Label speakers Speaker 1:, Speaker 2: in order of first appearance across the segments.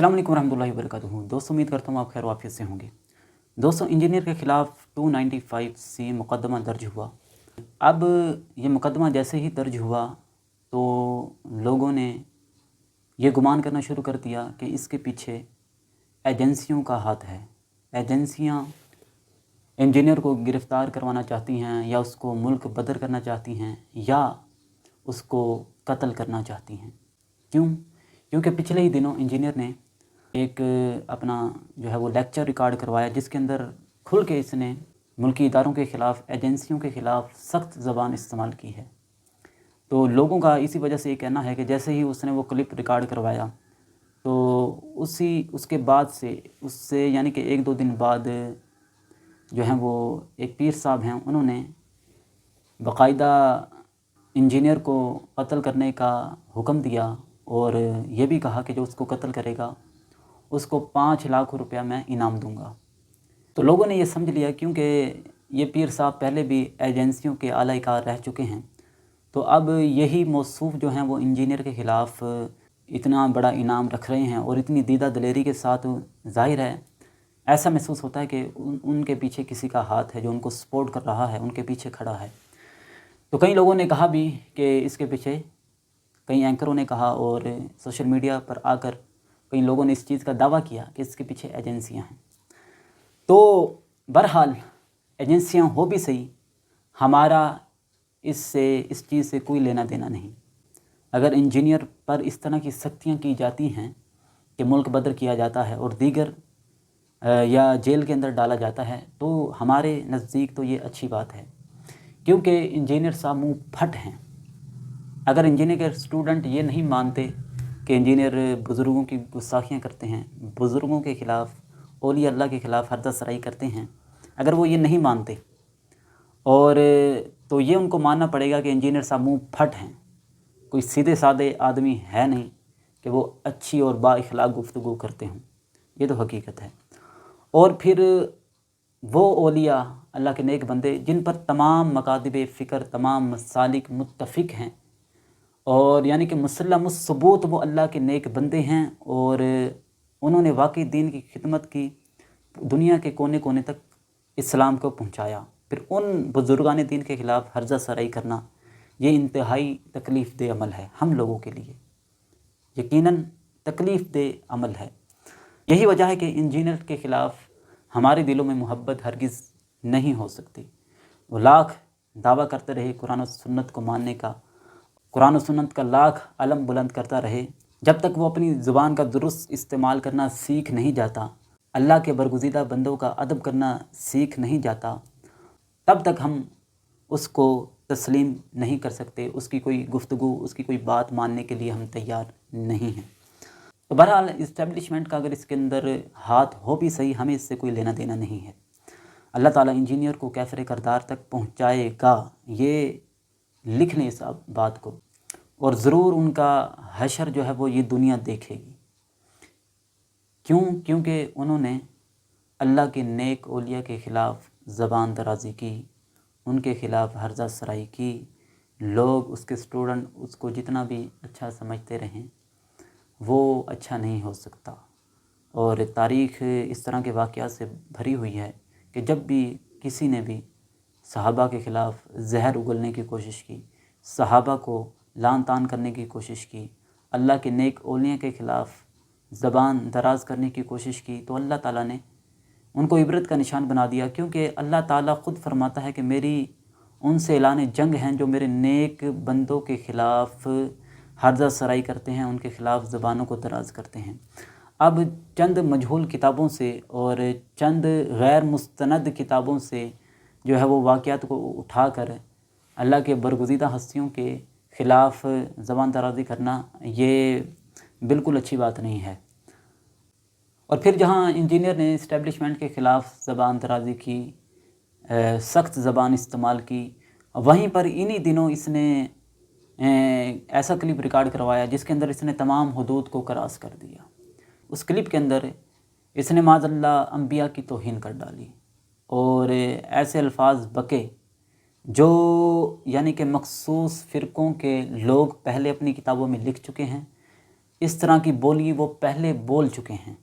Speaker 1: अस्सलाम वालेकुम रहमतुल्लाहि व बरकातुहू। दोस्तों, उम्मीद करता हूँ आप खैर वाफियत से होंगे। दोस्तों, इंजीनियर के ख़िलाफ़ 295 सी मुकदमा दर्ज हुआ। अब ये मुकदमा जैसे ही दर्ज हुआ तो लोगों ने ये गुमान करना शुरू कर दिया कि इसके पीछे एजेंसियों का हाथ है। एजेंसियाँ इंजीनियर को गिरफ़्तार करवाना चाहती हैं, या उसको मुल्क बदर करना चाहती हैं, या उसको कत्ल करना चाहती हैं। क्यों? क्योंकि पिछले ही दिनों इंजीनियर ने एक अपना जो है वो लेक्चर रिकॉर्ड करवाया, जिसके अंदर खुल के इसने मुल्की इदारों के ख़िलाफ़, एजेंसियों के ख़िलाफ़ सख्त ज़बान इस्तेमाल की है। तो लोगों का इसी वजह से ये कहना है कि जैसे ही उसने वो क्लिप रिकॉर्ड करवाया तो उसके बाद से उससे यानी कि 1-2 दिन बाद जो हैं वो एक पीर साहब हैं, उन्होंने बाकायदा इंजीनियर को कत्ल करने का हुक्म दिया और ये भी कहा कि जो उसको कत्ल करेगा उसको 5 लाख रुपया मैं इनाम दूंगा। तो लोगों ने ये समझ लिया, क्योंकि ये पीर साहब पहले भी एजेंसियों के आला-कार रह चुके हैं, तो अब यही मौसूफ़ जो हैं वो इंजीनियर के ख़िलाफ़ इतना बड़ा इनाम रख रहे हैं और इतनी दीदा दलेरी के साथ, ज़ाहिर है ऐसा महसूस होता है कि उनके पीछे किसी का हाथ है जो उनको सपोर्ट कर रहा है, उनके पीछे खड़ा है। तो कई लोगों ने कहा भी कि इसके पीछे, कई एंकरों ने कहा और सोशल मीडिया पर आकर कई लोगों ने इस चीज़ का दावा किया कि इसके पीछे एजेंसियां हैं। तो बहरहाल एजेंसियां हो भी सही, हमारा इस चीज़ से कोई लेना देना नहीं। अगर इंजीनियर पर इस तरह की सख्तियां की जाती हैं कि मुल्क बदर किया जाता है और दीगर या जेल के अंदर डाला जाता है, तो हमारे नज़दीक तो ये अच्छी बात है, क्योंकि इंजीनियर साहब मुँह फट हैं। अगर इंजीनियर के स्टूडेंट ये नहीं मानते कि इंजीनियर बुज़ुर्गों की गुस्ताखियाँ करते हैं, बुज़ुर्गों के ख़िलाफ़, औलिया अल्लाह के ख़िलाफ़ हरदा सराई करते हैं, अगर वो ये नहीं मानते, और तो ये उनको मानना पड़ेगा कि इंजीनियर साहब मुँह फट हैं, कोई सीधे साधे आदमी है नहीं कि वो अच्छी और बाइख़लाक़ गुफ्तगू करते हों। ये तो हकीकत है। और फिर वो औलिया अल्लाह के नेक बंदे जिन पर तमाम मकातिब फ़िक्र, तमाम मसालिक मुत्तफ़िक़ हैं, और यानी कि मुसल्लमुस सबूत वो अल्लाह के नेक बंदे हैं, और उन्होंने वाकई दीन की खिदमत की, दुनिया के कोने कोने तक इस्लाम को पहुंचाया। फिर उन बुजुर्गान दीन के ख़िलाफ़ हर्जा सराई करना ये इंतहाई तकलीफ़ दे अमल है हम लोगों के लिए, यकीनन तकलीफ़ दे अमल है। यही वजह है कि इंजीनियर के ख़िलाफ़ हमारे दिलों में मोहब्बत हरगिज़ नहीं हो सकती। वो लाख दावा करते रहे कुरान और सुन्नत को मानने का, कुरान और सुन्नत का लाख अलम बुलंद करता रहे, जब तक वो अपनी ज़ुबान का दुरुस्त इस्तेमाल करना सीख नहीं जाता, अल्लाह के बरगुज़ीदा बंदों का अदब करना सीख नहीं जाता, तब तक हम उसको तस्लीम नहीं कर सकते। उसकी कोई गुफ्तगू, उसकी कोई बात मानने के लिए हम तैयार नहीं हैं। तो बहरहाल इस्टेब्लिशमेंट का अगर इसके अंदर हाथ हो भी सही, हमें इससे कोई लेना देना नहीं है। अल्लाह ताला इंजीनियर को कैफ़र करदार तक पहुँचाएगा, ये लिख लें इस बात को, और ज़रूर उनका हशर जो है वो ये दुनिया देखेगी। क्यों? क्योंकि उन्होंने अल्लाह के नेक औलिया के ख़िलाफ़ ज़बान दराज़ी की, उनके ख़िलाफ़ हर्जा सराई की। लोग, उसके स्टूडेंट उसको जितना भी अच्छा समझते रहें, वो अच्छा नहीं हो सकता। और तारीख़ इस तरह के वाक़यात से भरी हुई है कि जब भी किसी ने भी सहाबा के ख़िलाफ़ जहर उगलने की कोशिश की, सहाबा को लान तान करने की कोशिश की, अल्लाह के नेक औलिया के ख़िलाफ़ ज़बान दराज़ करने की कोशिश की, तो अल्लाह ताला ने उनको इबरत का निशान बना दिया। क्योंकि अल्लाह ताला ख़ुद फरमाता है कि मेरी उनसे ऐलान जंग हैं जो मेरे नेक बंदों के ख़िलाफ़ हर्जा सराई करते हैं, उनके ख़िलाफ़ ज़बानों को दराज़ करते हैं। अब चंद मजहूल किताबों से और चंद गैर मुस्तनद किताबों से जो है वो वाक़यात को उठाकर अल्लाह के बरगुज़ीदा हस्तियों के ख़िलाफ़ ज़बान दराज़ी करना, ये बिल्कुल अच्छी बात नहीं है। और फिर जहाँ इंजीनियर ने इस्टेब्लिशमेंट के ख़िलाफ़ ज़बान दराज़ी की, सख्त ज़बान इस्तेमाल की, वहीं पर इन्हीं दिनों इसने ऐसा क्लिप रिकॉर्ड करवाया जिसके अंदर इसने तमाम हुदूद को क्रॉस कर दिया। उस क्लिप के अंदर इसने माज़अल्लाह अंबिया की तौहीन कर डाली और ऐसे अल्फाज बके जो यानी कि मखसूस फ़िरक़ों के लोग पहले अपनी किताबों में लिख चुके हैं, اس طرح کی بولی وہ پہلے بول چکے ہیں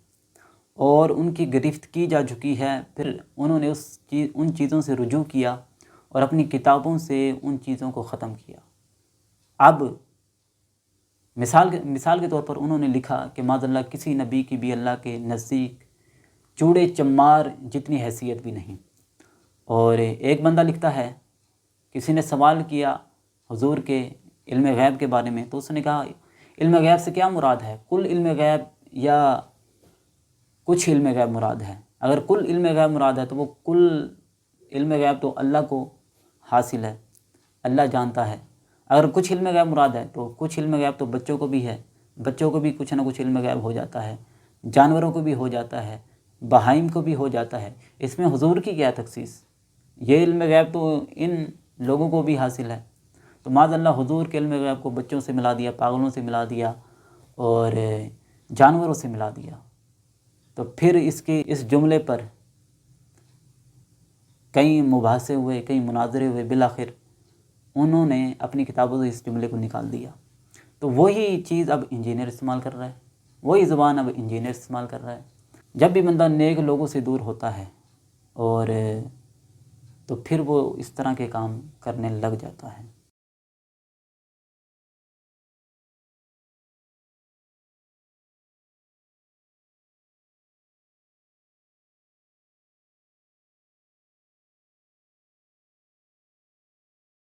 Speaker 1: اور ان کی گرفت کی جا چکی ہے، پھر انہوں نے ان چیزوں سے رجوع کیا اور اپنی کتابوں سے ان چیزوں کو ختم کیا۔ اب مثال کے طور پر انہوں نے لکھا کہ معاذ اللہ کسی نبی کی بھی اللہ کے نزدیک چوڑے چمار جتنی حیثیت بھی نہیں۔ اور ایک بندہ لکھتا ہے، کسی نے سوال کیا حضور کے علم غیب کے بارے میں، تو اس نے کہا علم غیب سے کیا مراد ہے؟ کل علم غیب یا کچھ علم غیب مراد ہے؟ اگر کل علم غیب مراد ہے تو وہ کل علم غیب تو اللہ کو حاصل ہے، اللہ جانتا ہے۔ اگر کچھ علم غیب مراد ہے تو کچھ علم غیب تو بچوں کو بھی ہے، بچوں کو بھی کچھ نہ کچھ علم غیب ہو جاتا ہے، جانوروں کو بھی ہو جاتا ہے، بہائم کو بھی ہو جاتا ہے۔ اس میں حضور کی کیا تخصیص؟ یہ علم غیب تو ان لوگوں کو بھی حاصل ہے۔ تو معاذ اللہ حضور کے علم غیب کو بچوں سے ملا دیا، پاگلوں سے ملا دیا اور جانوروں سے ملا دیا۔ تو پھر اس جملے پر کئی مباحثے ہوئے، کئی مناظرے ہوئے، بالآخر انہوں نے اپنی کتابوں سے اس جملے کو نکال دیا۔ تو وہی چیز اب انجینئر استعمال کر رہا ہے، وہی زبان اب انجینئر استعمال کر رہا ہے۔ جب بھی بندہ نیک لوگوں سے دور ہوتا ہے اور تو پھر وہ اس طرح کے کام کرنے لگ جاتا ہے۔